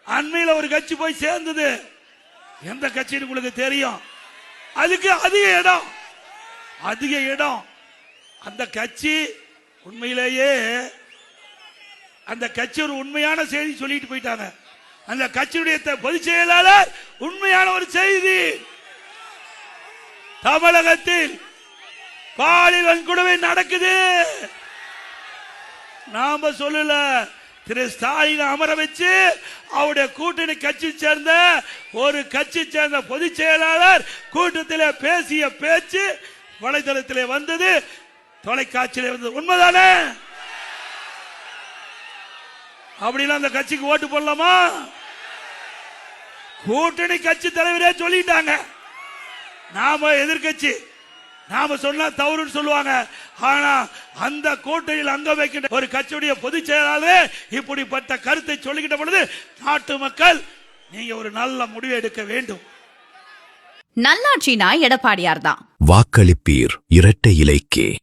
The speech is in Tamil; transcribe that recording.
அண்மையில ஒரு கட்சி போய் சேர்ந்தது. எந்த கட்சின்னு உங்களுக்கு தெரியும். அதுக்கு அதிக இடம். அந்த கட்சி உண்மையிலேயே அந்த கட்சி ஒரு உண்மையான செய்தி சொல்லிட்டு போயிட்டாங்க. அந்த கட்சியுடைய பொதுச் செயலாளர் உண்மையான ஒரு செய்தி, தமிழகத்தில் பாலியல் வன்கொடுமை நடக்குது. நாம சொல்லல, திரு ஸ்டாலின் அமர வச்சு அவருடைய கூட்டணி கட்சி சேர்ந்த ஒரு கட்சி சேர்ந்த பொதுச் செயலாளர் கூட்டத்தில் பேசிய பேச்சு வலைதளத்திலே வந்தது, தொலைக்காட்சியிலே வந்தது. உண்மைதானே? அப்படின்னா அந்த கட்சிக்கு ஓட்டு போடலாமா? கூட்டணி கட்சி தலைவரே சொல்லிட்டாங்க. நாம எதிர்கட்சி, நாம சொன்னா தவறுன்னு சொல்லுவாங்க. ஆனா அந்த கூட்டணியில் அங்க வைக்கின்ற ஒரு கட்சியுடைய பொதுச் செயலாளர் இப்படிப்பட்ட கருத்தை சொல்லிக்கிட்ட பொழுது நாட்டு மக்கள் நீங்க ஒரு நல்ல முடிவு எடுக்க வேண்டும். நல்லாட்சினா எடப்பாடியார் தான். வாக்களிப்பீர் இரட்டை இலைக்கே.